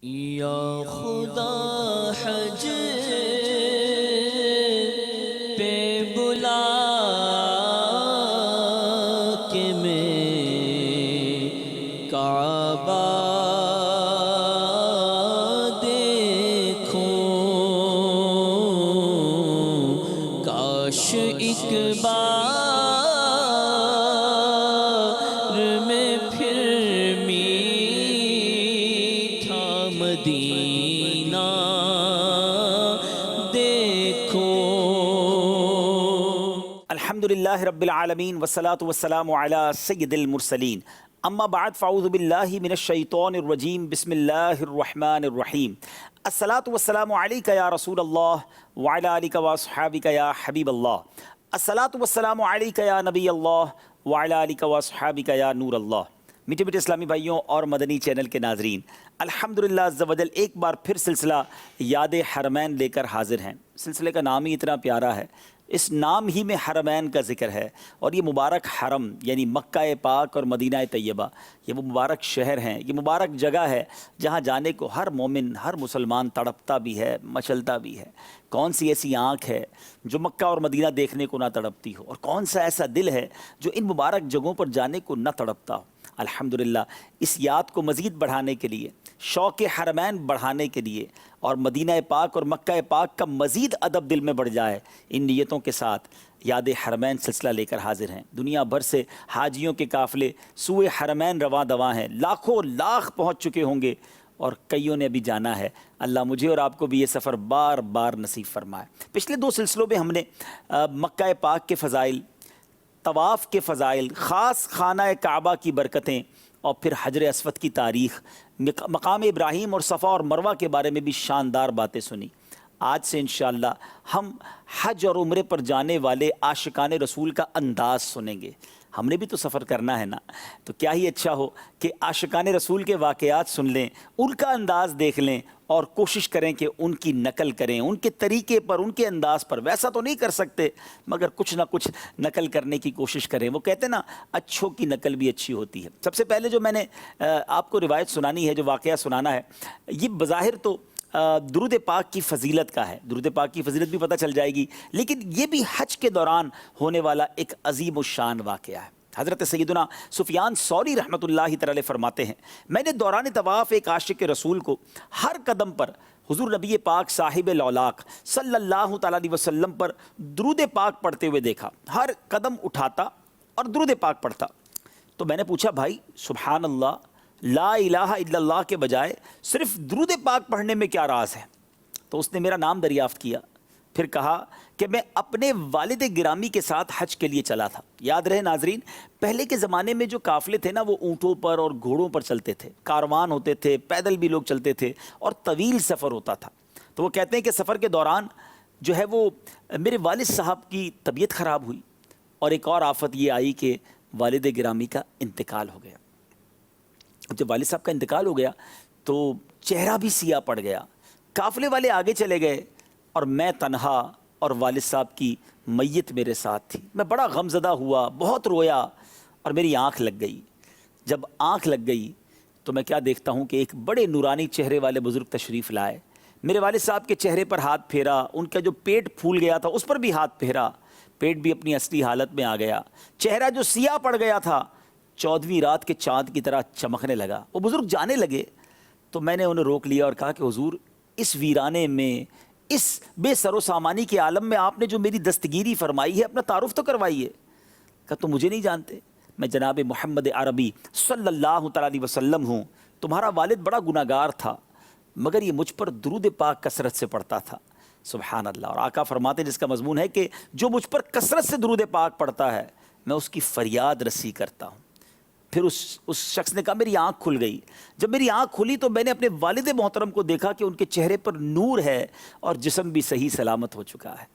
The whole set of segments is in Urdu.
یا خدا حج پہ بلا کے میں کعبہ دیکھوں، کاش ایک بار میں پھر میٹھا مدینہ دیکھوں۔ الحمدللہ رب العالمین والصلاة والسلام علی سید المرسلین، اما بعد فاعوذ باللہ من الشیطان الرجیم، بسم اللہ الرحمن الرحیم۔ الصلاة والسلام علیک یا رسول اللہ وعلی آلک واصحابک یا حبیب اللہ، الصلاة والسلام علیک یا نبی اللہ وعلی آلک واصحابک یا نور اللہ۔ میٹھے میٹھے اسلامی بھائیوں اور مدنی چینل کے ناظرین، الحمدللہ عز و جل ایک بار پھر سلسلہ یاد حرمین لے کر حاضر ہیں۔ سلسلے کا نام ہی اتنا پیارا ہے، اس نام ہی میں حرمین کا ذکر ہے، اور یہ مبارک حرم یعنی مکہ پاک اور مدینہ طیبہ، یہ وہ مبارک شہر ہیں، یہ مبارک جگہ ہے جہاں جانے کو ہر مومن، ہر مسلمان تڑپتا بھی ہے، مچلتا بھی ہے۔ کون سی ایسی آنکھ ہے جو مکہ اور مدینہ دیکھنے کو نہ تڑپتی ہو، اور کون سا ایسا دل ہے جو ان مبارک جگہوں پر جانے کو نہ تڑپتا ہو۔ الحمدللہ اس یاد کو مزید بڑھانے کے لیے، شوق حرمین بڑھانے کے لیے، اور مدینہ پاک اور مکہ پاک کا مزید ادب دل میں بڑھ جائے، ان نیتوں کے ساتھ یاد حرمین سلسلہ لے کر حاضر ہیں۔ دنیا بھر سے حاجیوں کے قافلے سوئے حرمین رواں دواں ہیں، لاکھوں لاکھ پہنچ چکے ہوں گے، اور کئیوں نے ابھی جانا ہے۔ اللہ مجھے اور آپ کو بھی یہ سفر بار بار نصیب فرمائے۔ پچھلے دو سلسلوں میں ہم نے مکہ پاک کے فضائل، طواف کے فضائل، خاص خانہ کعبہ کی برکتیں، اور پھر حجر اسود کی تاریخ، مقام ابراہیم اور صفا اور مروہ کے بارے میں بھی شاندار باتیں سنی۔ آج سے انشاءاللہ ہم حج اور عمرے پر جانے والے عاشقان رسول کا انداز سنیں گے۔ ہم نے بھی تو سفر کرنا ہے نا، تو کیا ہی اچھا ہو کہ عاشقان رسول کے واقعات سن لیں، ان کا انداز دیکھ لیں، اور کوشش کریں کہ ان کی نقل کریں، ان کے طریقے پر، ان کے انداز پر۔ ویسا تو نہیں کر سکتے مگر کچھ نہ کچھ نقل کرنے کی کوشش کریں۔ وہ کہتے ہیں نا، اچھوں کی نقل بھی اچھی ہوتی ہے۔ سب سے پہلے جو میں نے آپ کو روایت سنانی ہے، جو واقعہ سنانا ہے، یہ بظاہر تو درود پاک کی فضیلت کا ہے، درود پاک کی فضیلت بھی پتہ چل جائے گی، لیکن یہ بھی حج کے دوران ہونے والا ایک عظیم الشان واقعہ ہے۔ حضرت سیدنا سفیان ثوری رحمۃ اللہ تعالی فرماتے ہیں، میں نے دوران طواف ایک عاشق رسول کو ہر قدم پر حضور نبی پاک صاحب الاولاق صلی اللہ تعالی علیہ وسلم پر درود پاک پڑھتے ہوئے دیکھا۔ ہر قدم اٹھاتا اور درود پاک پڑھتا۔ تو میں نے پوچھا، بھائی سبحان اللہ، لا الہ الا اللہ کے بجائے صرف درود پاک پڑھنے میں کیا راز ہے؟ تو اس نے میرا نام دریافت کیا، پھر کہا کہ میں اپنے والد گرامی کے ساتھ حج کے لیے چلا تھا۔ یاد رہے ناظرین، پہلے کے زمانے میں جو قافلے تھے نا، وہ اونٹوں پر اور گھوڑوں پر چلتے تھے، کاروان ہوتے تھے، پیدل بھی لوگ چلتے تھے، اور طویل سفر ہوتا تھا۔ تو وہ کہتے ہیں کہ سفر کے دوران جو ہے وہ میرے والد صاحب کی طبیعت خراب ہوئی، اور ایک اور آفت یہ آئی کہ والد گرامی کا انتقال ہو گیا۔ جب والد صاحب کا انتقال ہو گیا تو چہرہ بھی سیاہ پڑ گیا۔ قافلے والے آگے چلے گئے اور میں تنہا، اور والد صاحب کی میت میرے ساتھ تھی۔ میں بڑا غمزدہ ہوا، بہت رویا، اور میری آنکھ لگ گئی۔ جب آنکھ لگ گئی تو میں کیا دیکھتا ہوں کہ ایک بڑے نورانی چہرے والے بزرگ تشریف لائے۔ میرے والد صاحب کے چہرے پر ہاتھ پھیرا، ان کا جو پیٹ پھول گیا تھا اس پر بھی ہاتھ پھیرا، پیٹ بھی اپنی اصلی حالت میں آ گیا۔ چہرہ جو سیاہ پڑ گیا تھا 14ویں رات کے چاند کی طرح چمکنے لگا۔ وہ بزرگ جانے لگے تو میں نے انہیں روک لیا اور کہا کہ حضور، اس ویرانے میں، اس بے سر و سامانی کے عالم میں آپ نے جو میری دستگیری فرمائی ہے، اپنا تعارف تو کروائیے۔ کہا تم مجھے نہیں جانتے، میں جناب محمد عربی صلی اللہ تعالی علیہ وسلم ہوں۔ تمہارا والد بڑا گناہگار تھا، مگر یہ مجھ پر درود پاک کثرت سے پڑھتا تھا۔ سبحان اللہ۔ اور آقا فرماتے ہیں، جس کا مضمون ہے کہ جو مجھ پر کثرت سے درود پاک پڑھتا ہے، میں اس کی فریاد رسی کرتا ہوں۔ پھر اس شخص نے کہا میری آنکھ کھل گئی۔ جب میری آنکھ کھلی تو میں نے اپنے والد محترم کو دیکھا کہ ان کے چہرے پر نور ہے، اور جسم بھی صحیح سلامت ہو چکا ہے۔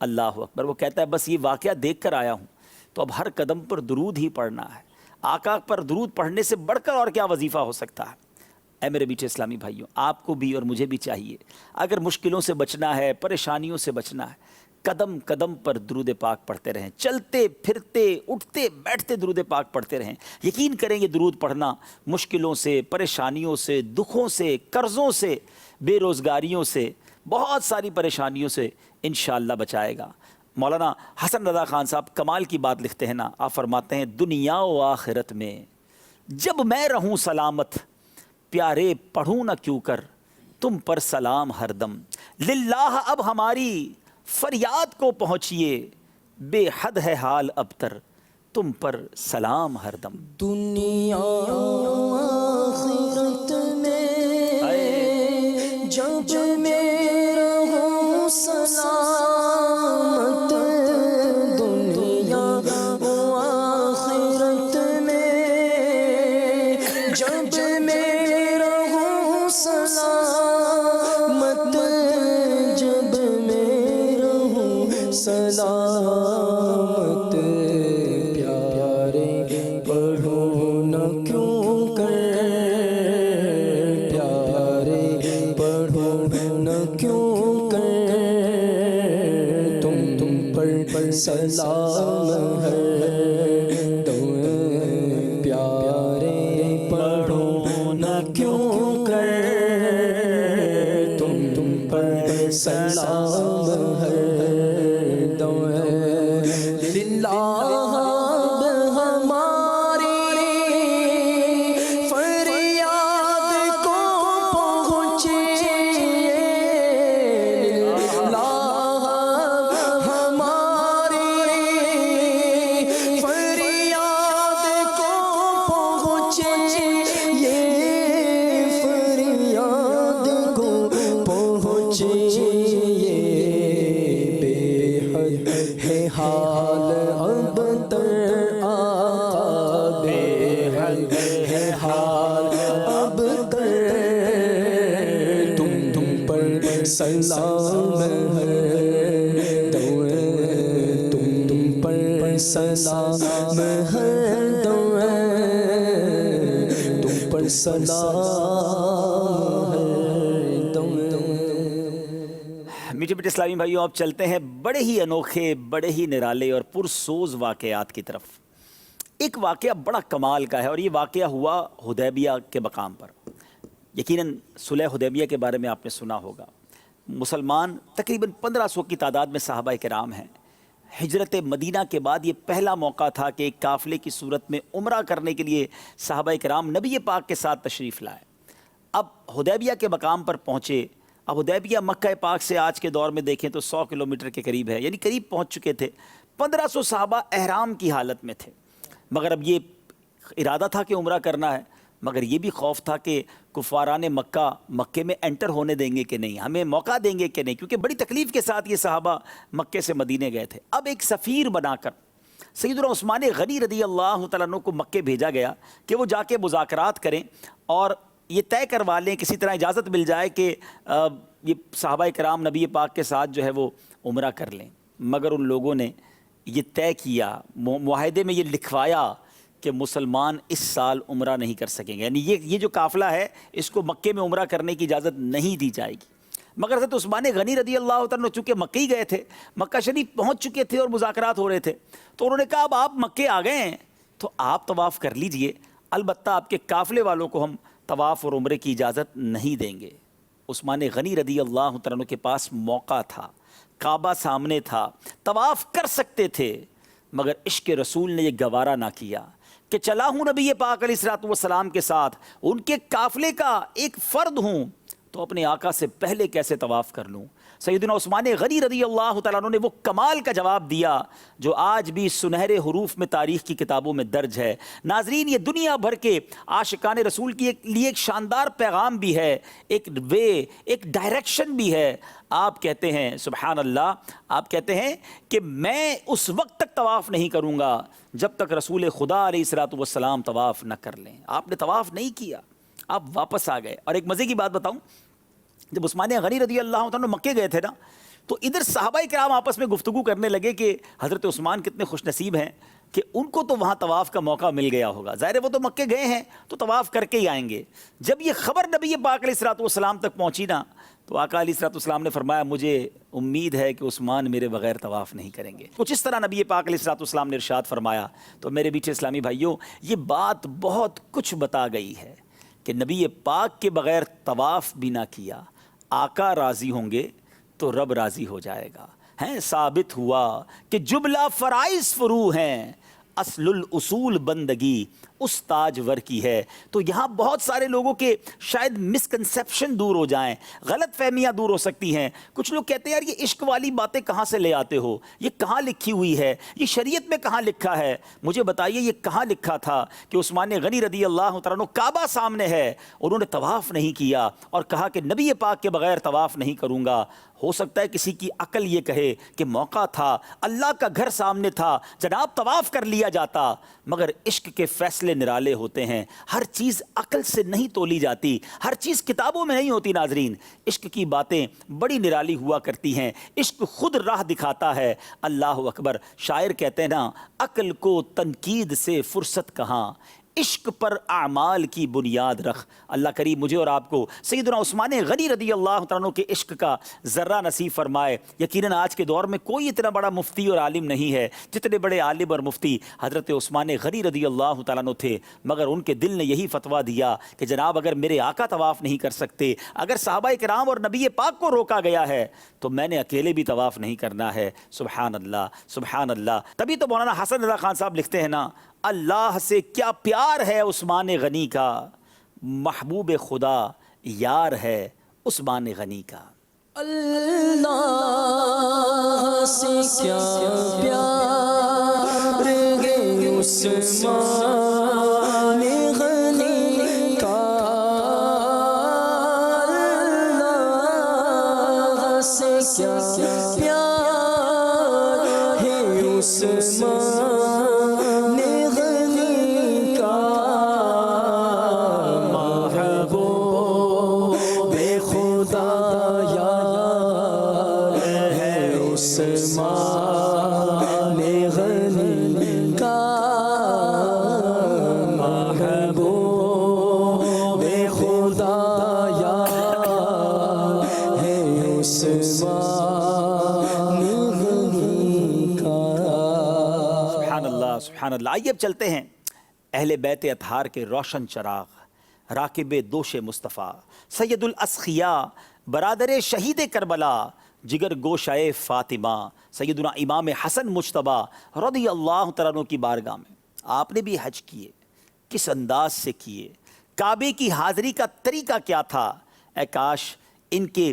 اللہ اکبر۔ وہ کہتا ہے بس یہ واقعہ دیکھ کر آیا ہوں، تو اب ہر قدم پر درود ہی پڑھنا ہے۔ آقا پر درود پڑھنے سے بڑھ کر اور کیا وظیفہ ہو سکتا ہے؟ اے میرے میٹھے اسلامی بھائیوں، آپ کو بھی اور مجھے بھی چاہیے، اگر مشکلوں سے بچنا ہے، پریشانیوں سے بچنا ہے، قدم قدم پر درود پاک پڑھتے رہیں، چلتے پھرتے اٹھتے بیٹھتے درود پاک پڑھتے رہیں۔ یقین کریں یہ درود پڑھنا مشکلوں سے، پریشانیوں سے، دکھوں سے، قرضوں سے، بے روزگاریوں سے، بہت ساری پریشانیوں سے انشاءاللہ بچائے گا۔ مولانا حسن رضا خان صاحب کمال کی بات لکھتے ہیں نا، آپ فرماتے ہیں دنیا و آخرت میں جب میں رہوں سلامت، پیارے پڑھوں نہ کیوں کر تم پر سلام ہر دم، للہ اب ہماری فریاد کو پہنچیے، بے حد ہے حال اب تر تم پر سلام ہر دم۔ دنیا آخرت میں جب میں رہوں سلامت، دنیا آخرت میں جب میں رہوں سلامت، جب میں رہوں سلامت، پیارے پڑھو نہ کیوں کر، پیارے پڑھو نہ کیوں کر تم پر سلام ہے دم، پیارے پڑھو نہ کیوں کر تم پر سلام ہے دم، للہ ہماری فریاد کو پہنچیے، للہ ہماری فریاد کو پہنچیے، فریاد کو پہنچیے، بے حد ہے حال اب تر آقا، بے حد ہے حال اب تر تم پر سلام ہے دم، تم پر سلام ہے دم، تم پر سلام ہے دم۔ میٹھے میٹھے اسلامی بھائیوں، آپ چلتے ہیں بڑے ہی انوکھے، بڑے ہی نرالے اور پرسوز واقعات کی طرف۔ ایک واقعہ بڑا کمال کا ہے اور یہ واقعہ ہوا حدیبیہ کے مقام پر۔ یقیناً صلح حدیبیہ کے بارے میں آپ نے سنا ہوگا۔ مسلمان تقریباً 1500 کی تعداد میں صحابہ کرام ہیں۔ ہجرت مدینہ کے بعد یہ پہلا موقع تھا کہ ایک قافلے کی صورت میں عمرہ کرنے کے لیے صحابہ کرام نبی پاک کے ساتھ تشریف لائے۔ اب حدیبیہ کے مقام پر پہنچے۔ اب حدیبیہ مکہ پاک سے آج کے دور میں دیکھیں تو 100 کلومیٹر کے قریب ہے، یعنی قریب پہنچ چکے تھے۔ 1500 صحابہ احرام کی حالت میں تھے، مگر اب یہ ارادہ تھا کہ عمرہ کرنا ہے، مگر یہ بھی خوف تھا کہ کفاران مکے میں انٹر ہونے دیں گے کہ نہیں، ہمیں موقع دیں گے کہ نہیں، کیونکہ بڑی تکلیف کے ساتھ یہ صحابہ مکے سے مدینے گئے تھے۔ اب ایک سفیر بنا کر سیدنا عثمان غنی رضی اللہ تعالیٰ عنہ کو مکے بھیجا گیا کہ وہ جا کے مذاکرات کریں اور یہ طے کروا لیں، کسی طرح اجازت مل جائے کہ یہ صحابہ کرام نبی پاک کے ساتھ جو ہے وہ عمرہ کر لیں۔ مگر ان لوگوں نے یہ طے کیا، معاہدے میں یہ لکھوایا کہ مسلمان اس سال عمرہ نہیں کر سکیں گے، یعنی یہ جو قافلہ ہے اس کو مکے میں عمرہ کرنے کی اجازت نہیں دی جائے گی۔ مگر حضرت عثمان غنی رضی اللہ عنہ چونکہ مکے ہی گئے تھے، مکہ شریف پہنچ چکے تھے اور مذاکرات ہو رہے تھے، تو انہوں نے کہا اب آپ مکے آ گئے ہیں تو آپ طواف کر لیجئے، البتہ آپ کے قافلے والوں کو ہم طواف اور عمرے کی اجازت نہیں دیں گے۔ عثمان غنی رضی اللہ عنہ کے پاس موقع تھا، کعبہ سامنے تھا، طواف کر سکتے تھے، مگر عشق رسول نے یہ گوارا نہ کیا کہ چلا ہوں نبی پاک علیہ الصلوۃ والسلام کے ساتھ، ان کے قافلے کا ایک فرد ہوں، تو اپنے آقا سے پہلے کیسے طواف کر لوں۔ سیدنا عثمان غنی رضی اللہ تعالیٰ عنہ نے وہ کمال کا جواب دیا جو آج بھی سنہرے حروف میں تاریخ کی کتابوں میں درج ہے۔ ناظرین، یہ دنیا بھر کے عاشقان رسول کے لیے ایک شاندار پیغام بھی ہے، ایک وے، ایک ڈائریکشن بھی ہے۔ آپ کہتے ہیں سبحان اللہ، آپ کہتے ہیں کہ میں اس وقت تک طواف نہیں کروں گا جب تک رسول خدا علیہ الصلوۃ والسلام طواف نہ کر لیں۔ آپ نے طواف نہیں کیا، آپ واپس آ گئے۔ اور ایک مزے کی بات بتاؤں، جب عثمان غنی رضی اللہ عنہ مکے گئے تھے نا، تو ادھر صحابہ کرام آپس میں گفتگو کرنے لگے کہ حضرت عثمان کتنے خوش نصیب ہیں کہ ان کو تو وہاں طواف کا موقع مل گیا ہوگا، ظاہر ہے وہ تو مکے گئے ہیں تو طواف کر کے ہی آئیں گے۔ جب یہ خبر نبی پاک علیہ الصلوۃ والسلام تک پہنچی نا تو آقا علیہ الصلوۃ والسلام نے فرمایا مجھے امید ہے کہ عثمان میرے بغیر طواف نہیں کریں گے۔ کچھ اس طرح نبی پاک علیہ الصلوۃ والسلام نے ارشاد فرمایا۔ تو میرے میٹھے اسلامی بھائیوں، یہ بات بہت کچھ بتا گئی ہے کہ نبی پاک کے بغیر طواف بھی نہ کیا، آقا راضی ہوں گے تو رب راضی ہو جائے گا۔ ہیں ثابت ہوا کہ جملہ فرائض فرو ہیں، اصل الاصول بندگی اس تاجور کی ہے۔ تو یہاں بہت سارے لوگوں کے شاید مسکنسیپشن دور ہو جائیں، غلط فہمیاں دور ہو سکتی ہیں۔ کچھ لوگ کہتے ہیں یار یہ عشق والی باتیں کہاں سے لے آتے ہو، یہ کہاں لکھی ہوئی ہے، یہ شریعت میں کہاں لکھا ہے؟ مجھے بتائیے یہ کہاں لکھا تھا کہ عثمان غنی رضی اللہ تعالیٰ عنہ کعبہ سامنے ہے، انہوں نے طواف نہیں کیا اور کہا کہ نبی پاک کے بغیر طواف نہیں کروں گا۔ ہو سکتا ہے کسی کی عقل یہ کہے کہ موقع تھا، اللہ کا گھر سامنے تھا، جناب طواف کر لیا جاتا، مگر عشق کے فیصلے نرالے ہوتے ہیں۔ ہر چیز عقل سے نہیں تولی جاتی، ہر چیز کتابوں میں نہیں ہوتی۔ ناظرین، عشق کی باتیں بڑی نرالی ہوا کرتی ہیں، عشق خود راہ دکھاتا ہے۔ اللہ اکبر، شاعر کہتے ہیں نا، عقل کو تنقید سے فرصت کہاں، عشق پر اعمال کی بنیاد رکھ۔ اللہ کریم مجھے اور آپ کو سیدنا عثمان غنی رضی اللہ تعالیٰ عنہ کے عشق کا ذرہ نصیب فرمائے۔ یقیناً آج کے دور میں کوئی اتنا بڑا مفتی اور عالم نہیں ہے جتنے بڑے عالم اور مفتی حضرت عثمان غنی رضی اللہ تعالیٰ عنہ تھے، مگر ان کے دل نے یہی فتویٰ دیا کہ جناب اگر میرے آقا طواف نہیں کر سکتے، اگر صحابہ کرام اور نبی پاک کو روکا گیا ہے تو میں نے اکیلے بھی طواف نہیں کرنا ہے۔ سبحان اللہ، سبحان اللہ۔ تبھی تو مولانا حسن رضا خان صاحب لکھتے ہیں نا، اللہ سے کیا پیار ہے عثمان غنی کا، محبوب خدا یار ہے عثمان غنی کا۔ اللہ سے کیا پیار ہے عثمان غنی کا، اللہ سے کیا پیار ہے عثمان سبحان اللہ۔ آئیے اب چلتے ہیں اہل بیت اطہار کے روشن چراغ، راکب دوش مصطفیٰ، سید الاسخیاء، برادر شہید کربلا، جگر گوشائے فاطمہ، سیدنا امام حسن مجتبیٰ رضی اللہ تعالیٰ عنہ کی بارگاہ میں آپ نے بھی حج کیے، کس انداز سے کیے، کعبے کی حاضری کا طریقہ کیا تھا؟ اے کاش ان کے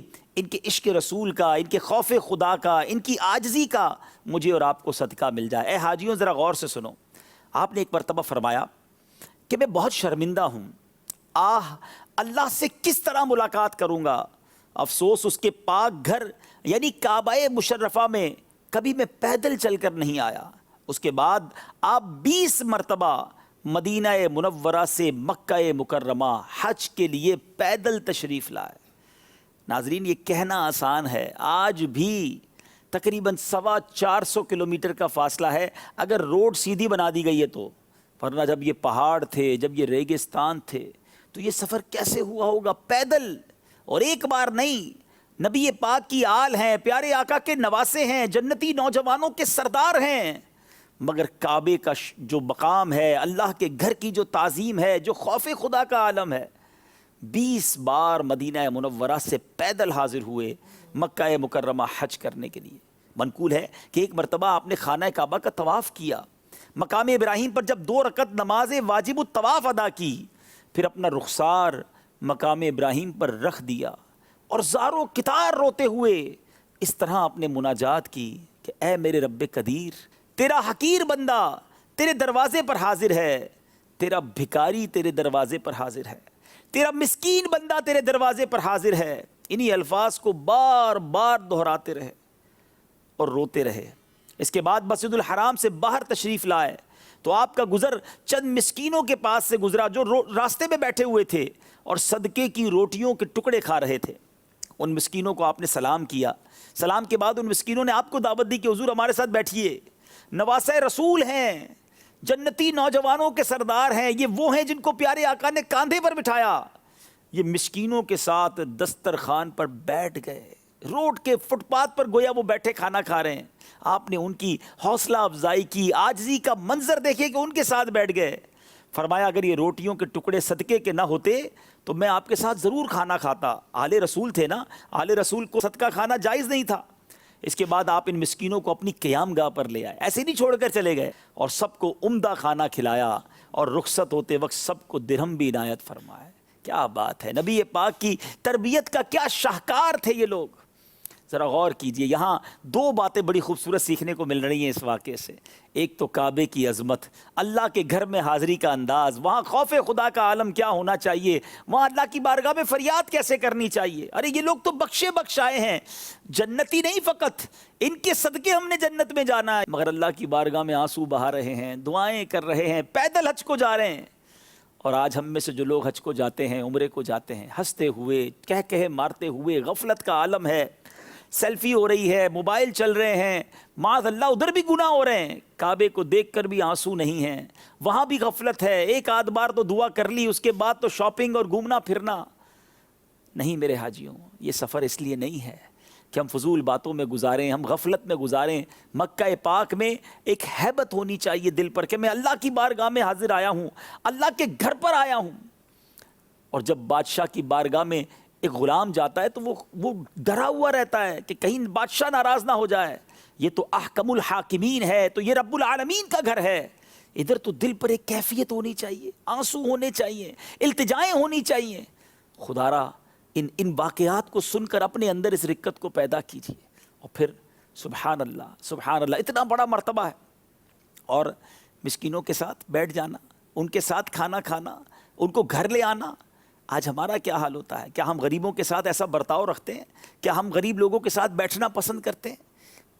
عشق رسول کا، ان کے خوف خدا کا، ان کی عاجزی کا مجھے اور آپ کو صدقہ مل جائے۔ اے حاجیوں ذرا غور سے سنو، آپ نے ایک مرتبہ فرمایا کہ میں بہت شرمندہ ہوں، اللہ سے کس طرح ملاقات کروں گا؟ افسوس اس کے پاک گھر یعنی کعبہ مشرفہ میں کبھی میں پیدل چل کر نہیں آیا۔ اس کے بعد آپ 20 مرتبہ مدینہ منورہ سے مکہ مکرمہ حج کے لیے پیدل تشریف لائے۔ ناظرین، یہ کہنا آسان ہے، آج بھی تقریباً 450 کلومیٹر کا فاصلہ ہے اگر روڈ سیدھی بنا دی گئی ہے تو، ورنہ جب یہ پہاڑ تھے، جب یہ ریگستان تھے تو یہ سفر کیسے ہوا ہوگا پیدل؟ اور ایک بار نہیں، نبی پاک کی آل ہیں، پیارے آقا کے نواسے ہیں، جنتی نوجوانوں کے سردار ہیں، مگر کعبے کا جو مقام ہے، اللہ کے گھر کی جو تعظیم ہے، جو خوف خدا کا عالم ہے، 20 بار مدینہ منورہ سے پیدل حاضر ہوئے مکہ مکرمہ حج کرنے کے لیے۔ منقول ہے کہ ایک مرتبہ آپ نے خانہ کعبہ کا طواف کیا، مقام ابراہیم پر جب 2 رکعت نماز واجب الطواف ادا کی، پھر اپنا رخسار مقام ابراہیم پر رکھ دیا اور زاروں کتار روتے ہوئے اس طرح اپنے مناجات کی کہ اے میرے رب قدیر، تیرا حقیر بندہ تیرے دروازے پر حاضر ہے، تیرا بھکاری تیرے دروازے پر حاضر ہے، تیرا مسکین بندہ تیرے دروازے پر حاضر ہے۔ انہی الفاظ کو بار بار دہراتے رہے اور روتے رہے۔ اس کے بعد مسجد الحرام سے باہر تشریف لائے تو آپ کا گزر چند مسکینوں کے پاس سے گزرا جو راستے میں بیٹھے ہوئے تھے اور صدقے کی روٹیوں کے ٹکڑے کھا رہے تھے۔ ان مسکینوں کو آپ نے سلام کیا، سلام کے بعد ان مسکینوں نے آپ کو دعوت دی کہ حضور ہمارے ساتھ بیٹھیے، نواسۂ رسول ہیں، جنتی نوجوانوں کے سردار ہیں، یہ وہ ہیں جن کو پیارے آقا نے کاندھے پر بٹھایا۔ یہ مسکینوں کے ساتھ دسترخوان پر بیٹھ گئے، روڈ کے فٹ پاتھ پر گویا وہ بیٹھے کھانا کھا رہے ہیں۔ آپ نے ان کی حوصلہ افزائی کی، عاجزی کا منظر دیکھے کہ ان کے ساتھ بیٹھ گئے۔ فرمایا اگر یہ روٹیوں کے ٹکڑے صدقے کے نہ ہوتے تو میں آپ کے ساتھ ضرور کھانا کھاتا۔ آل رسول تھے نا، آل رسول کو صدقہ کھانا جائز نہیں تھا۔ اس کے بعد آپ ان مسکینوں کو اپنی قیام گاہ پر لے آئے، ایسے نہیں چھوڑ کر چلے گئے، اور سب کو عمدہ کھانا کھلایا، اور رخصت ہوتے وقت سب کو درہم بھی عنایت فرمائے۔ کیا بات ہے، نبی پاک کی تربیت کا کیا شاہکار تھے یہ لوگ۔ ذرا غور کیجئے، یہاں دو باتیں بڑی خوبصورت سیکھنے کو مل رہی ہیں اس واقعے سے۔ ایک تو کعبے کی عظمت، اللہ کے گھر میں حاضری کا انداز، وہاں خوف خدا کا عالم کیا ہونا چاہیے، وہاں اللہ کی بارگاہ میں فریاد کیسے کرنی چاہیے۔ ارے یہ لوگ تو بخشے بخشائے ہیں، جنتی نہیں فقط، ان کے صدقے ہم نے جنت میں جانا ہے، مگر اللہ کی بارگاہ میں آنسو بہا رہے ہیں، دعائیں کر رہے ہیں، پیدل حج کو جا رہے ہیں۔ اور آج ہم میں سے جو لوگ حج کو جاتے ہیں، عمرے کو جاتے ہیں، ہنستے ہوئے، کہے مارتے ہوئے، غفلت کا عالم ہے، سیلفی ہو رہی ہے، موبائل چل رہے ہیں، معاذ اللہ ادھر بھی گناہ ہو رہے ہیں، کعبے کو دیکھ کر بھی آنسو نہیں ہیں، وہاں بھی غفلت ہے، ایک آدھ بار تو دعا کر لی، اس کے بعد تو شاپنگ اور گھومنا پھرنا۔ نہیں میرے حاجیوں، یہ سفر اس لیے نہیں ہے کہ ہم فضول باتوں میں گزاریں، ہم غفلت میں گزاریں۔ مکہ پاک میں ایک ہیبت ہونی چاہیے دل پر کہ میں اللہ کی بارگاہ میں حاضر آیا ہوں، اللہ کے گھر پر آیا ہوں۔ اور جب بادشاہ کی بارگاہ میں ایک غلام جاتا ہے تو وہ ڈرا ہوا رہتا ہے کہ کہیں بادشاہ ناراض نہ ہو جائے، یہ تو احکم الحاکمین ہے، تو یہ رب العالمین کا گھر ہے۔ ادھر تو دل پر ایک کیفیت ہونی چاہیے، آنسو ہونے چاہیے، التجائیں ہونی چاہیے۔ خدا را ان واقعات کو سن کر اپنے اندر اس رقت کو پیدا کیجیے، اور پھر سبحان اللہ، اتنا بڑا مرتبہ ہے۔ اور مسکینوں کے ساتھ بیٹھ جانا، ان کے ساتھ کھانا کھانا، ان کو گھر لے آنا۔ آج ہمارا کیا حال ہوتا ہے؟ کیا ہم غریبوں کے ساتھ ایسا برتاؤ رکھتے ہیں؟ کیا ہم غریب لوگوں کے ساتھ بیٹھنا پسند کرتے ہیں؟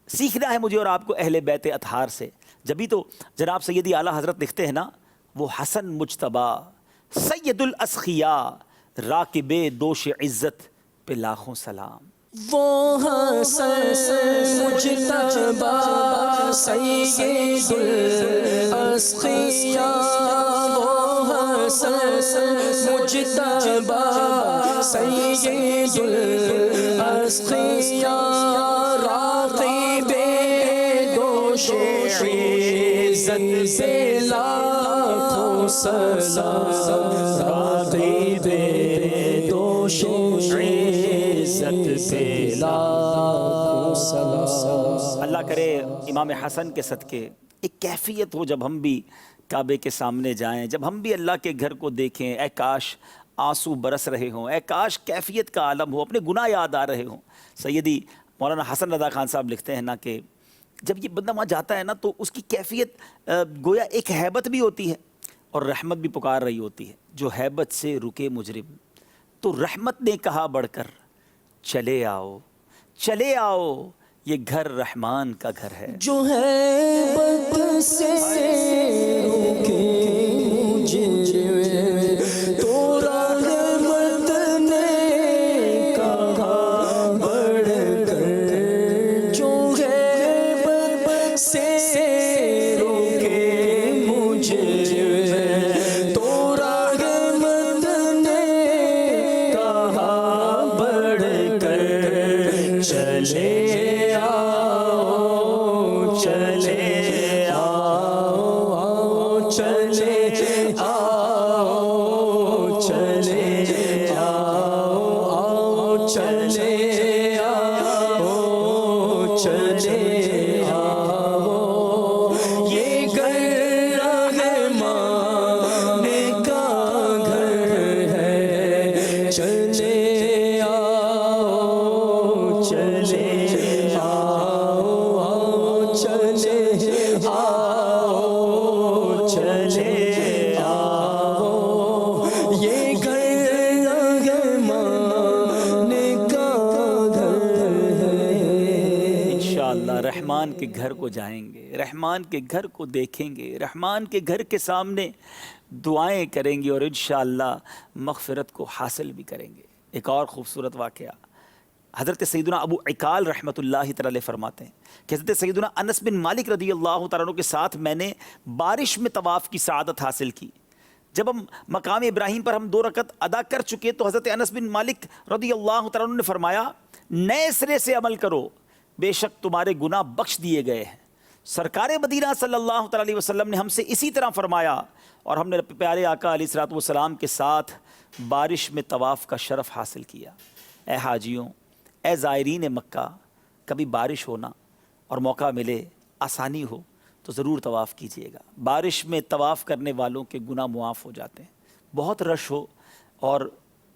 سیکھنا ہے مجھے اور آپ کو اہل بیت اطہار سے۔ جبھی تو جناب سیدی اعلیٰ حضرت لکھتے ہیں نا، وہ حسن مجتبیٰ سید الاسخیاء راکب دوش عزت پہ لاکھوں سلام۔ وہ حسن مجتبیٰ سید الاسخیاء، وہ حسن مجتبیٰ سید الاسخیاء، راقب دوش عزت پہ لاکھوں سلام، راقب دوش عزت پہ لاکھوں سلام۔ اللہ کرے امام حسن کے صدقے ایک کیفیت ہو جب ہم بھی کعبے کے سامنے جائیں، جب ہم بھی اللہ کے گھر کو دیکھیں، اے کاش آنسو برس رہے ہوں، اے کاش کیفیت کا عالم ہو، اپنے گناہ یاد آ رہے ہوں۔ سیدی مولانا حسن رضا خان صاحب لکھتے ہیں نا کہ جب یہ بندہ وہاں جاتا ہے نا تو اس کی کیفیت گویا ایک ہیبت بھی ہوتی ہے اور رحمت بھی پکار رہی ہوتی ہے۔ جو ہیبت سے رکے مجرم تو رحمت نے کہا بڑھ کر چلے آؤ، چلے آؤ، یہ گھر رحمان کا گھر ہے۔ جو ہے بد سے روکے مجھے تو رحمت نے کہا بڑھ کر، جو ہے بد سے روکے مجھے تو رحمت نے کہا بڑھ کر چلے آؤ، چلے آؤ، چلے آؤ، چلے آؤ، چلے آؤ، چلے آؤ، یہ گھر رحمان کا گھر ہے، چلے آؤ، چلے آؤ، چلے آؤ، چلے آؤ، یہ گھر رحمان کا گھر ہے۔ انشاءاللہ رحمان کے گھر کو جائیں گے، رحمان کے گھر کو دیکھیں گے، رحمان کے گھر کے سامنے دعائیں کریں گے اور انشاءاللہ مغفرت کو حاصل بھی کریں گے۔ ایک اور خوبصورت واقعہ حضرت سیدنا ابو عقال رحمۃ اللہ تعالی فرماتے ہیں کہ حضرت سیدنا انس بن مالک رضی اللہ تعالیٰ عنہ کے ساتھ میں نے بارش میں طواف کی سعادت حاصل کی۔ جب ہم مقام ابراہیم پر ہم 2 رکعت ادا کر چکے تو حضرت انس بن مالک رضی اللہ تعالیٰ عنہ نے فرمایا نئے سرے سے عمل کرو، بے شک تمہارے گناہ بخش دیے گئے ہیں۔ سرکار مدینہ صلی اللہ تعالیٰ علیہ وسلم نے ہم سے اسی طرح فرمایا اور ہم نے پیارے آقا علیہ الصلوۃ والسلام کے ساتھ بارش میں طواف کا شرف حاصل کیا۔ اے حاجیوں، اے زائرین مکہ، کبھی بارش ہونا اور موقع ملے، آسانی ہو تو ضرور طواف کیجیے گا۔ بارش میں طواف کرنے والوں کے گناہ معاف ہو جاتے ہیں۔ بہت رش ہو اور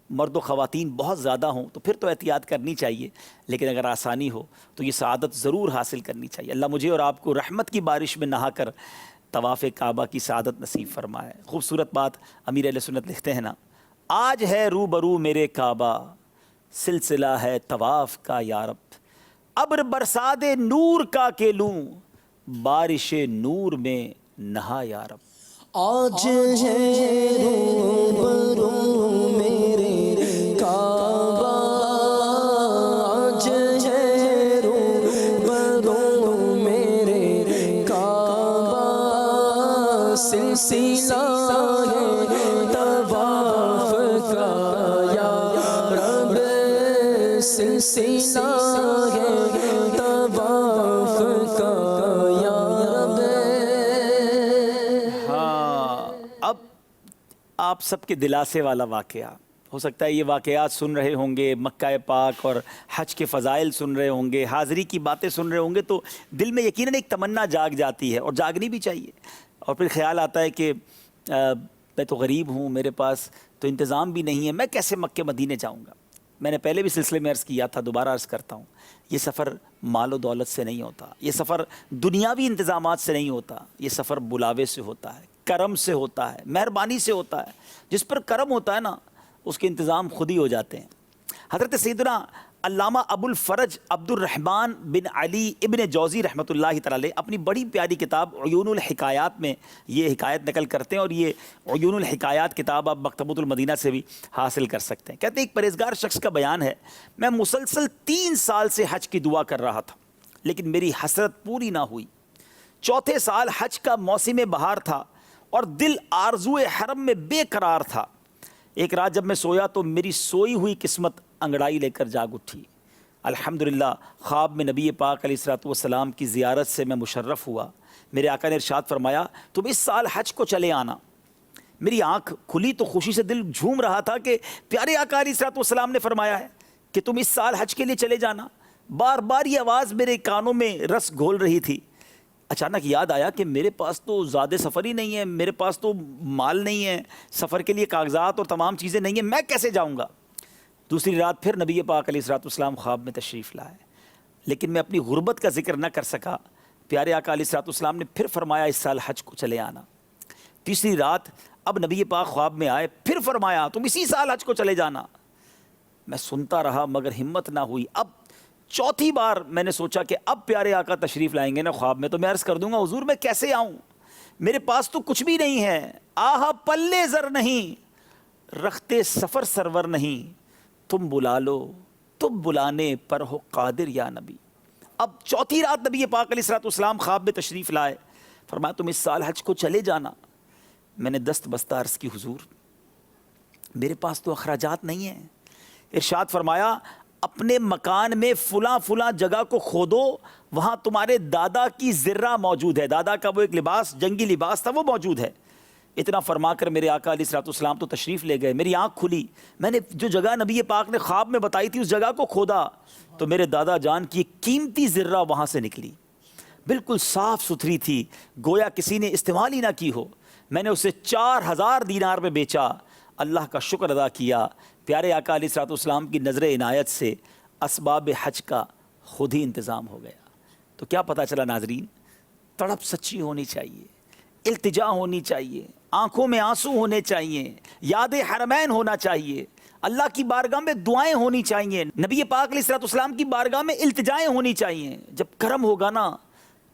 مرد و خواتین بہت زیادہ ہوں تو پھر تو احتیاط کرنی چاہیے، لیکن اگر آسانی ہو تو یہ سعادت ضرور حاصل کرنی چاہیے۔ اللہ مجھے اور آپ کو رحمت کی بارش میں نہا کر طواف کعبہ کی سعادت نصیب فرمائے۔ خوبصورت بات امیر اہل سنت لکھتے ہیں نا، آج ہے روبرو میرے کعبہ، سلسلہ ہے طواف کا یا رب، ابر برسا دے نور کا کہ لوں، بارش نور میں نہا یا رب۔ آج ہے روبرو میرے کعبہ، آج ہے روبرو میرے کعبہ، سلسلہ ہے طواف کا یا رب، سلسلہ ہے طواف کا یا رب۔ اب آپ سب کے دلاسے والا واقعہ ہو سکتا ہے، یہ واقعات سن رہے ہوں گے، مکہ پاک اور حج کے فضائل سن رہے ہوں گے، حاضری کی باتیں سن رہے ہوں گے، تو دل میں یقیناً ایک تمنا جاگ جاتی ہے اور جاگنی بھی چاہیے۔ اور پھر خیال آتا ہے کہ میں تو غریب ہوں، میرے پاس تو انتظام بھی نہیں ہے، میں کیسے مکہ مدینے جاؤں گا۔ میں نے پہلے بھی سلسلے میں عرض کیا تھا، دوبارہ عرض کرتا ہوں، یہ سفر مال و دولت سے نہیں ہوتا، یہ سفر دنیاوی انتظامات سے نہیں ہوتا، یہ سفر بلاوے سے ہوتا ہے، کرم سے ہوتا ہے، مہربانی سے ہوتا ہے۔ جس پر کرم ہوتا ہے نا، اس کے انتظام خود ہی ہو جاتے ہیں۔ حضرت سیدنا علامہ ابو الفرج عبد الرحمن بن علی ابن جوزی رحمۃ اللہ تعالی اپنی بڑی پیاری کتاب عیون الحکایات میں یہ حکایت نقل کرتے ہیں، اور یہ عیون الحکایات کتاب آپ مکتبۃ المدینہ سے بھی حاصل کر سکتے ہیں۔ کہتے ہیں ایک پرہیزگار شخص کا بیان ہے، میں مسلسل 3 سال سے حج کی دعا کر رہا تھا، لیکن میری حسرت پوری نہ ہوئی۔ 4تھے سال حج کا موسم بہار تھا اور دل آرزو حرم میں بے قرار تھا۔ ایک رات جب میں سویا تو میری سوئی ہوئی قسمت انگڑائی لے کر جاگ اٹھی۔ الحمدللہ خواب میں نبی پاک علیہ الصلوۃ والسلام کی زیارت سے میں مشرف ہوا۔ میرے آقا نے ارشاد فرمایا تم اس سال حج کو چلے آنا۔ میری آنکھ کھلی تو خوشی سے دل جھوم رہا تھا کہ پیارے آقا علیہ الصلوۃ والسلام نے فرمایا ہے کہ تم اس سال حج کے لیے چلے جانا۔ بار بار یہ آواز میرے کانوں میں رس گھول رہی تھی۔ اچانک یاد آیا کہ میرے پاس تو زیادہ سفر ہی نہیں ہے، میرے پاس تو مال نہیں ہے، سفر کے لیے کاغذات اور تمام چیزیں نہیں ہیں، میں کیسے جاؤں گا۔ دوسری رات پھر نبی پاک علیہ الصلوۃ والسلام خواب میں تشریف لائے، لیکن میں اپنی غربت کا ذکر نہ کر سکا۔ پیارے آقا علیہ الصلوۃ والسلام نے پھر فرمایا اس سال حج کو چلے آنا۔ تیسری رات اب نبی پاک خواب میں آئے، پھر فرمایا تم اسی سال حج کو چلے جانا۔ میں سنتا رہا مگر ہمت نہ ہوئی۔ اب 4تھی بار میں نے سوچا کہ اب پیارے آقا تشریف لائیں گے نا خواب میں، تو میں عرض کر دوں گا حضور میں کیسے آؤں، میرے پاس تو کچھ بھی نہیں ہے، آہا پلے زر نہیں، رختے سفر سرور نہیں، تم بلا لو، تم بلانے پر ہو قادر یا نبی۔ اب 4تھی رات نبی پاک علیہ الصلوۃ والسلام خواب میں تشریف لائے، فرمایا تم اس سال حج کو چلے جانا۔ میں نے دست بستہ عرض کی حضور میرے پاس تو اخراجات نہیں ہیں۔ ارشاد فرمایا اپنے مکان میں فلاں فلاں جگہ کو کھودو، وہاں تمہارے دادا کی زرہ موجود ہے، دادا کا وہ ایک لباس جنگی لباس تھا وہ موجود ہے۔ اتنا فرما کر میرے آقا علیہ الصلوۃ والسلام تو تشریف لے گئے۔ میری آنکھ کھلی، میں نے جو جگہ نبی پاک نے خواب میں بتائی تھی اس جگہ کو کھودا تو میرے دادا جان کی قیمتی زرہ وہاں سے نکلی، بالکل صاف ستھری تھی، گویا کسی نے استعمال ہی نہ کی ہو۔ میں نے اسے 4000 دینار میں بیچا، اللہ کا شکر ادا کیا۔ پیارے آقا علیہ الصلوۃ والسلام کی نظر عنایت سے اسباب حج کا خود ہی انتظام ہو گیا۔ تو کیا پتہ چلا ناظرین، تڑپ سچی ہونی چاہیے، التجا ہونی چاہیے، آنکھوں میں آنسو ہونے چاہیے، یاد حرمین ہونا چاہیے، اللہ کی بارگاہ میں دعائیں ہونی چاہیے، نبی پاک علیہ الصلوۃ والسلام کی بارگاہ میں التجائیں ہونی چاہیے۔ جب کرم ہوگا نا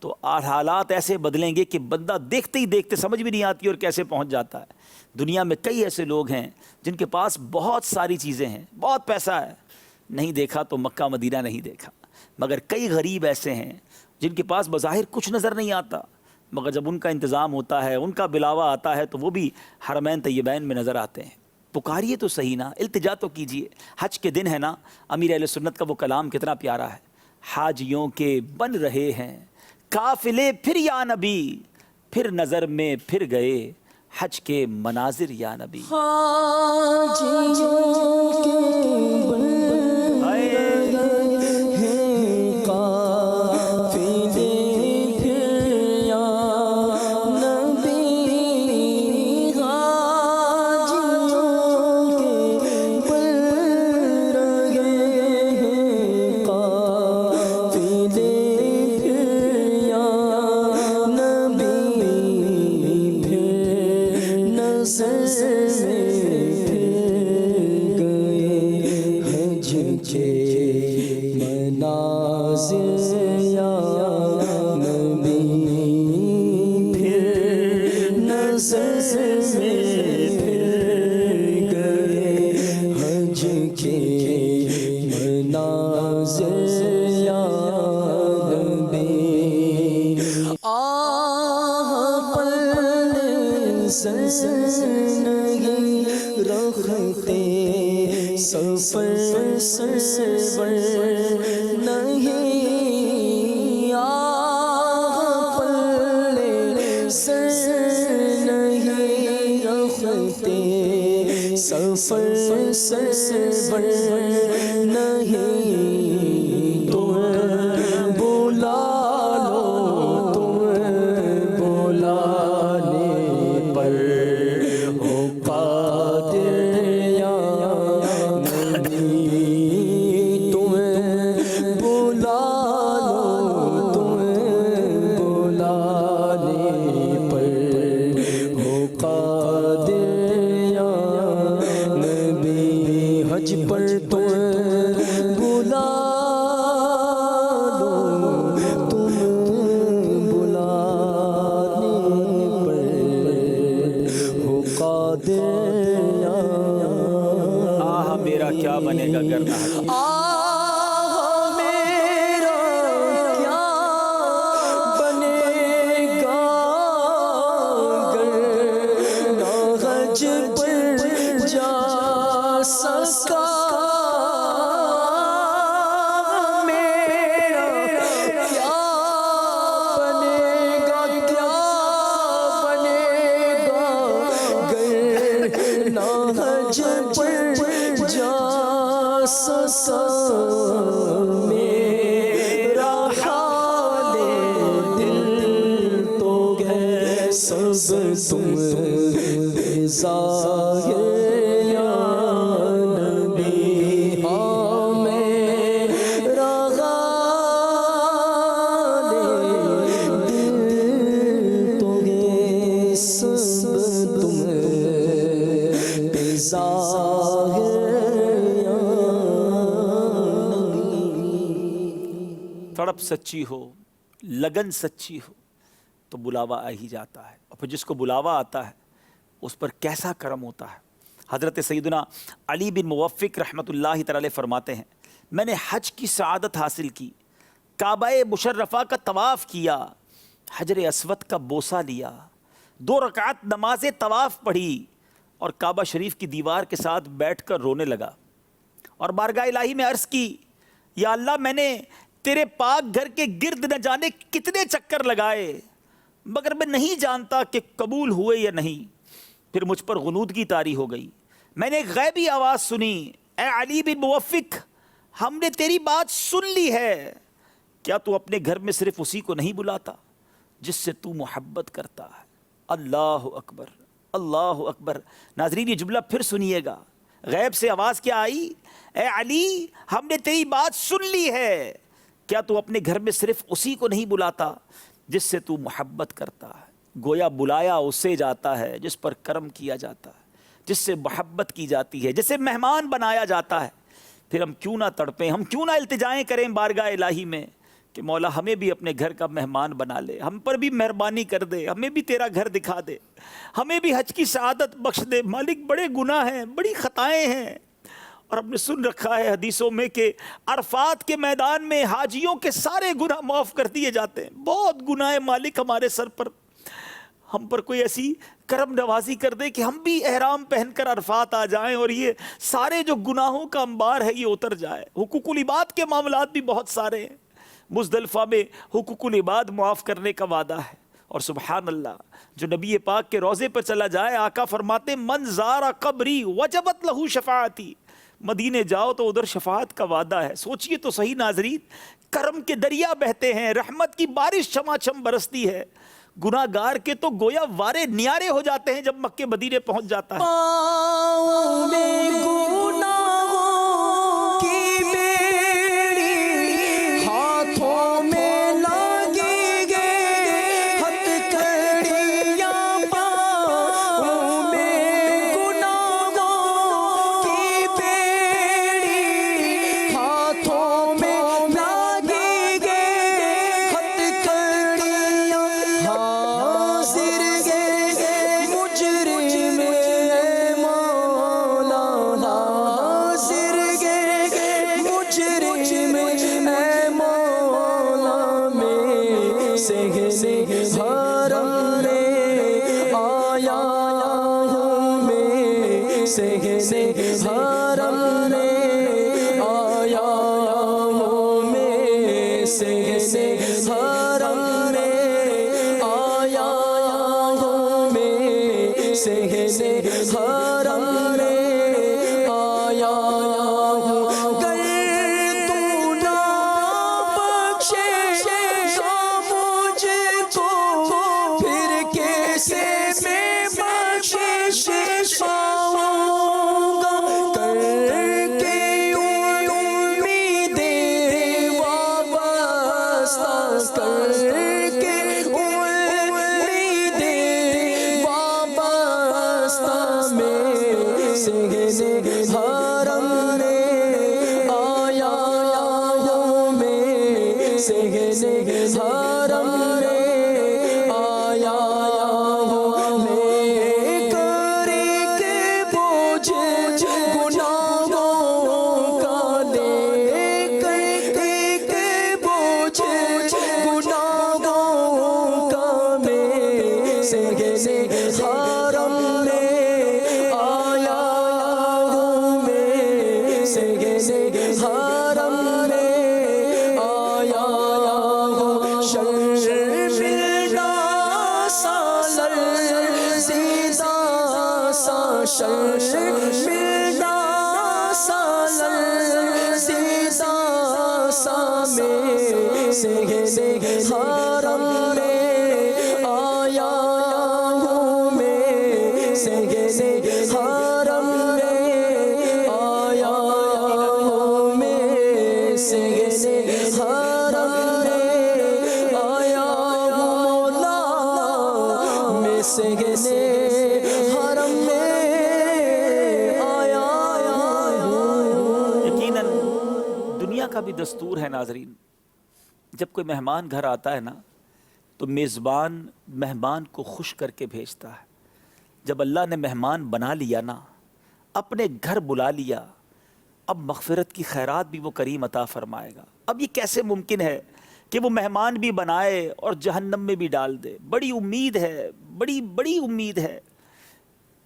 تو حالات ایسے بدلیں گے کہ بندہ دیکھتے ہی دیکھتے سمجھ بھی نہیں آتی اور کیسے پہنچ جاتا ہے۔ دنیا میں کئی ایسے لوگ ہیں جن کے پاس بہت ساری چیزیں ہیں، بہت پیسہ ہے، نہیں دیکھا تو مکہ مدینہ نہیں دیکھا. مگر کئی غریب ایسے ہیں جن کے پاس بظاہر کچھ نظر نہیں آتا، مگر جب ان کا انتظام ہوتا ہے، ان کا بلاوا آتا ہے تو وہ بھی حرمین طیبین میں نظر آتے ہیں. پکاریے تو صحیح نا، التجا تو کیجئے. حج کے دن ہے نا، امیر اہل سنت کا وہ کلام کتنا پیارا ہے. حاجیوں کے بن رہے ہیں قافلے پھر یا نبی، پھر نظر میں پھر گئے حج کے مناظر یا نبی. میرا کیا بنے گا گر نہ تڑپ سچی ہو، لگن سچی ہو تو بلاوا آ ہی جاتا ہے. اور پھر جس کو بلاوا آتا ہے اس پر کیسا کرم ہوتا ہے. حضرت سیدنا علی بن موفق رحمۃ اللہ تعالی فرماتے ہیں، میں نے حج کی سعادت حاصل کی، کعبہ مشرفہ کا طواف کیا، حجر اسود کا بوسہ لیا، 2 رکعت نماز طواف پڑھی اور کعبہ شریف کی دیوار کے ساتھ بیٹھ کر رونے لگا اور بارگاہ الہی میں عرض کی، یا اللہ میں نے تیرے پاک گھر کے گرد نہ جانے کتنے چکر لگائے، مگر میں نہیں جانتا کہ قبول ہوئے یا نہیں. پھر مجھ پر غنودگی طاری ہو گئی. میں نے ایک غیبی آواز سنی، اے علی بن موفق، ہم نے تیری بات سن لی ہے، کیا تو اپنے گھر میں صرف اسی کو نہیں بلاتا جس سے تو محبت کرتا ہے؟ اللہ اکبر، اللہ اکبر. ناظرین یہ جملہ پھر سنیے گا. غیب سے آواز کیا آئی؟ اے علی، ہم نے تیری بات سن لی ہے، کیا تو اپنے گھر میں صرف اسی کو نہیں بلاتا جس سے تو محبت کرتا ہے؟ گویا بلایا اسے جاتا ہے جس پر کرم کیا جاتا ہے، جس سے محبت کی جاتی ہے، جسے مہمان بنایا جاتا ہے. پھر ہم کیوں نہ تڑپیں، ہم کیوں نہ التجائیں کریں بارگاہ الہی میں کہ مولا ہمیں بھی اپنے گھر کا مہمان بنا لے، ہم پر بھی مہربانی کر دے، ہمیں بھی تیرا گھر دکھا دے، ہمیں بھی حج کی سعادت بخش دے. مالک بڑے گناہ ہیں، بڑی خطائیں ہیں، اور ہم نے سن رکھا ہے حدیثوں میں کہ عرفات کے میدان میں حاجیوں کے سارے گناہ معاف کر دیے جاتے ہیں. بہت گناہ مالک ہمارے سر پر، ہم پر کوئی ایسی کرم نوازی کر دے کہ ہم بھی احرام پہن کر عرفات آ جائیں اور یہ سارے جو گناہوں کا انبار ہے یہ اتر جائے. حقوق العباد کے معاملات بھی بہت سارے ہیں. مزدلفہ میں حقوق العباد معاف کرنے کا وعدہ ہے. اور سبحان اللہ، جو نبی پاک کے روضے پر چلا جائے، آقا فرماتے من زار قبری وجبت لہو شفاعتی. مدینے جاؤ تو ادھر شفاعت کا وعدہ ہے. سوچئے تو صحیح ناظرین، کرم کے دریا بہتے ہیں، رحمت کی بارش چھما چھم برستی ہے. گناہ گار کے تو گویا وارے نیارے ہو جاتے ہیں جب مکے مدینے پہنچ جاتا ہے. پاؤں میں گناہوں کی بیڑی، ہاتھوں میں لگی گئی ہتھکڑیاں، پاؤں میں گناہوں کی بیڑی، ہاتھوں میں لگی گئی ہتھکڑیاں، حاضر گئے مجرم مولا، حاضر گئے مجرم مولا، میں سہنے حرم میں آیا ہوں، میں سہنے حرم میں آیا ہوں، میں سہنے حرم میں آیا ہوں، میں سہنے حرم میں آیا ہوں. گر تو نہ بخشے گا مجھ کو، پھر کیسے میں بخشش پاؤں گا. کر کے امیدیں وابستہ، کر کے امیدیں وابستہ، میں سہنے حرم میں آیا ہوں، میں سہنے حرم میں آیا ہوں. میں کرے کے بوجھ گناہوں کا لے کر کے بوجھ گناہوں کا، میں سہنے حرم میں آیا ہوں، میں سہنے حرم میں آیا ہوں. شرمندہ سالر سیدھا سا، شرمندہ سالر سیدھا سا، میں سہنے حرم میں آیا ہوں، میں سہنے حرم میں آیا ہوں، میں سہنے حرم میں آیا ہوں. مولا، میں سہنے حرم میں آیا ہوں. یقیناً دنیا کا بھی دستور ہے ناظرین، جب کوئی مہمان گھر آتا ہے نا تو میزبان مہمان کو خوش کر کے بھیجتا ہے. جب اللہ نے مہمان بنا لیا نا، اپنے گھر بلا لیا، اب مغفرت کی خیرات بھی وہ کریم عطا فرمائے گا. اب یہ کیسے ممکن ہے کہ وہ مہمان بھی بنائے اور جہنم میں بھی ڈال دے؟ بڑی امید ہے، بڑی بڑی امید ہے.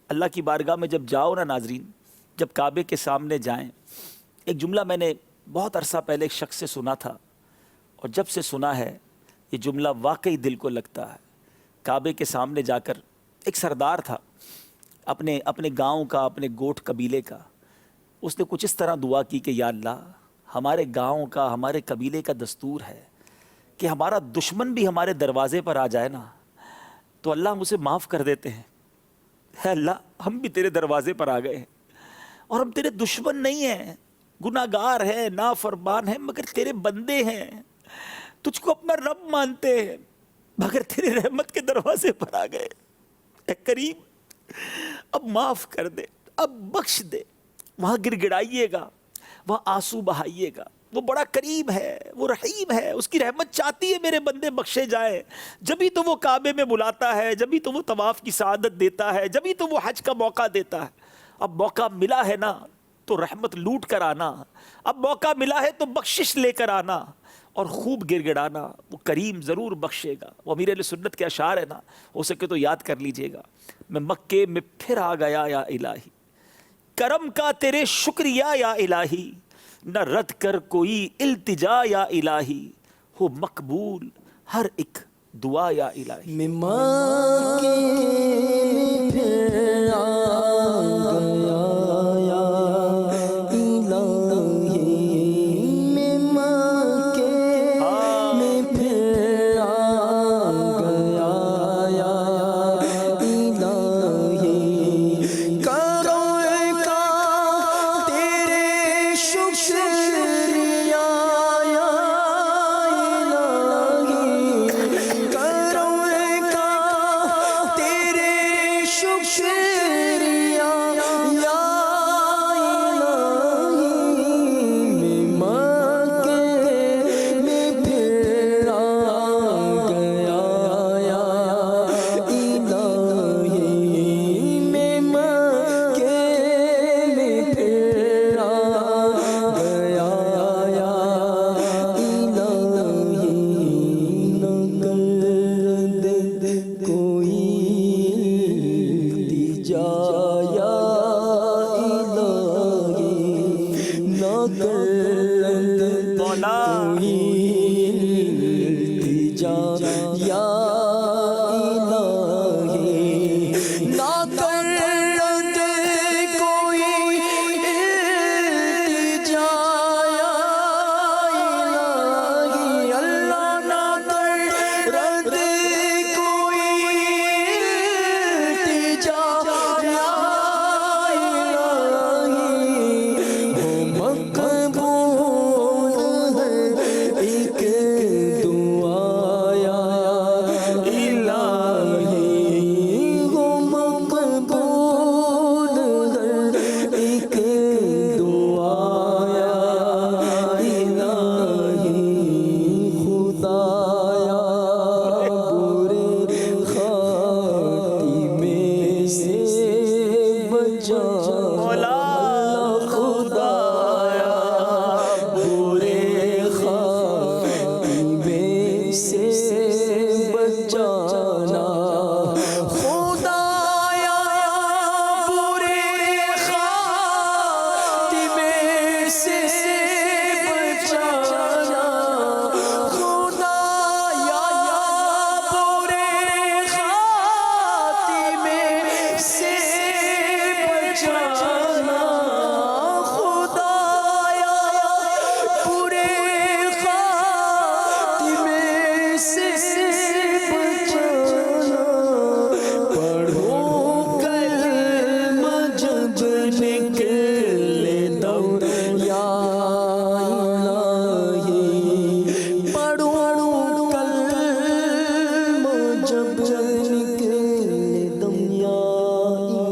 اللہ کی بارگاہ میں جب جاؤ نا ناظرین، جب کعبے کے سامنے جائیں، ایک جملہ میں نے بہت عرصہ پہلے ایک شخص سے سنا تھا، اور جب سے سنا ہے یہ جملہ واقعی دل کو لگتا ہے. کعبے کے سامنے جا کر ایک سردار تھا، اپنے گاؤں کا، اپنے گوٹھ قبیلے کا. اس نے کچھ اس طرح دعا کی کہ یا اللہ، ہمارے گاؤں کا، ہمارے قبیلے کا دستور ہے کہ ہمارا دشمن بھی ہمارے دروازے پر آ جائے نا تو اللہ ہم اسے معاف کر دیتے ہیں. ہے اللہ، ہم بھی تیرے دروازے پر آ گئے ہیں اور ہم تیرے دشمن نہیں ہیں، گناہ گار ہیں، نافرمان ہیں، مگر تیرے بندے ہیں، تجھ کو اپنا رب مانتے ہیں، مگر تیرے رحمت کے دروازے پر آ گئے. اے کریم، اب معاف کر دے، اب بخش دے. وہاں گر گڑائیے گا، وہاں آنسو بہائیے گا. وہ بڑا قریب ہے، وہ رحیم ہے، اس کی رحمت چاہتی ہے میرے بندے بخشے جائیں. جبھی تو وہ کعبے میں بلاتا ہے، جبھی تو وہ طواف کی سعادت دیتا ہے، جبھی تو وہ حج کا موقع دیتا ہے. اب موقع ملا ہے نا تو رحمت لوٹ کر آنا، اب موقع ملا ہے تو بخشش لے کر آنا اور خوب گر گڑانا، وہ کریم ضرور بخشے گا۔ وہ امیر اہل سنت کے اشعار ہے نا، ہو سکے تو یاد کر لیجئے گا۔ میں مکے میں پھر آ گیا یا الہی، کرم کا تیرے شکریہ یا الہی، نہ رد کر کوئی التجا یا الہی، ہو مقبول ہر ایک دعا یا الہی۔ میں مکے میں پھر آ گیا یا الہی، میں مکے میں پھر آ گیا یا الہی، کرم کا تیرے شکریہ یا الہی، کرم کا تیرے شکریہ یا الہی، میں مکے میں پھر آ گیا یا الہی، میں مکے میں پھر آ گیا یا الہی، نہ کر دے کوئی التجا یا الہی، نہ کر دے مولا کوئی التجا یا الہی، نہ کر دے کوئی التجا یا الہی، اللہ نہ کر دے کوئی التجا یا الہی، ہو مقبول ہر ایک دعا یا الہی، ہو مقبول ہر ایک دعا یا الہی، خدایا برے خاتمے سے بچانا، مولا خدایا برے خاتمے سے بچانا، خدایا برے خاتمے سے بچانا، خدایا برے خاتمے سے بچانا، خدایا برے خاتمے سے بچانا، پڑھو کلمہ جب نکلے دم یا الہی، پڑھو کلمہ جب نکلے دم یا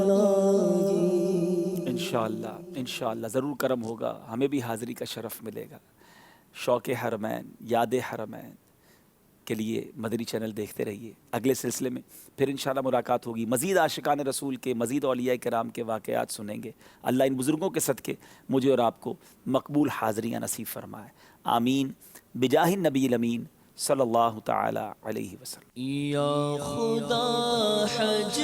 الہی۔ انشاءاللہ ضرور کرم ہوگا، ہمیں بھی حاضری کا شرف ملے گا۔ شوق حرمین، یاد حرمین کے لیے مدنی چینل دیکھتے رہیے۔ اگلے سلسلے میں پھر انشاءاللہ ملاقات ہوگی، مزید عاشقان رسول کے، مزید اولیاء کرام کے واقعات سنیں گے۔ اللہ ان بزرگوں کے صدقے مجھے اور آپ کو مقبول حاضریاں نصیب فرمائے، آمین، بجاہ النبی الامین صلی اللہ تعالی علیہ وسلم۔ یا خدا حج